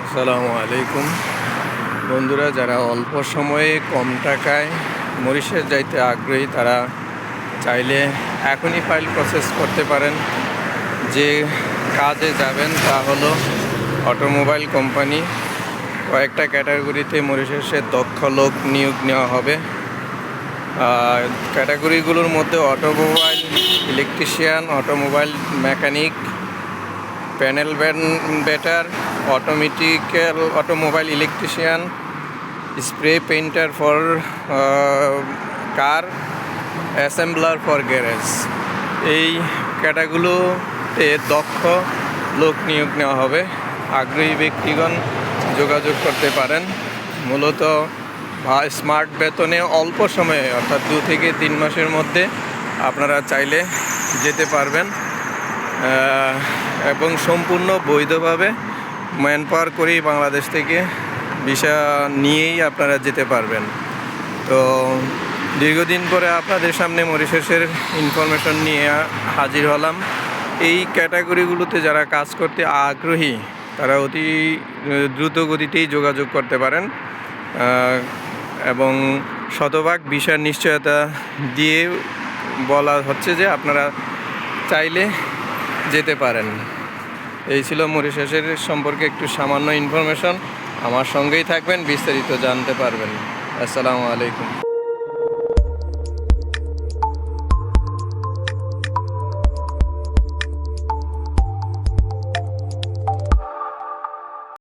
আসসালামু আলাইকুম বন্ধুরা, যারা অল্প সময়ে কম টাকায় মরিশাস যাইতে আগ্রহী তারা চাইলে এখনই ফাইল প্রসেস করতে পারেন। যে কাজে যাবেন তা হলো অটোমোবাইল কোম্পানি। কয়েকটা ক্যাটাগরিতে মরিশাসের দক্ষ লোক নিয়োগ নেওয়া হবে। ক্যাটাগরিগুলোর মধ্যে automobile electrician, automobile mechanic, panel better, automobile electrician, spray painter for car, assembler for garage. এই ক্যাটাগরিতে দক্ষ লোক নিয়োগ নেওয়া হবে। আগ্রহী ব্যক্তিগণ যোগাযোগ করতে পারেন। মূলত স্মার্ট বেতনে অল্প সময়ে অর্থাৎ 2 থেকে 3 মাসের মধ্যে আপনারা চাইলে যেতে পারবেন এবং সম্পূর্ণ বৈধভাবে ম্যান পাওয়ার করেই বাংলাদেশ থেকে ভিসা নিয়েই আপনারা যেতে পারবেন। তো দীর্ঘদিন পরে আপনাদের সামনে মরিশাসের ইনফরমেশন নিয়ে হাজির হলাম। এই ক্যাটাগরিগুলোতে যারা কাজ করতে আগ্রহী তারা অতি দ্রুত গতিতেই যোগাযোগ করতে পারেন এবং শতভাগ ভিসার নিশ্চয়তা দিয়ে বলা হচ্ছে যে আপনারা চাইলে যেতে পারেন। এই ছিল মরিশাসের সম্পর্কে একটু সামান্য ইনফরমেশন। আমার সঙ্গেই থাকবেন, বিস্তারিত জানতে পারবেন। আসসালামু আলাইকুম।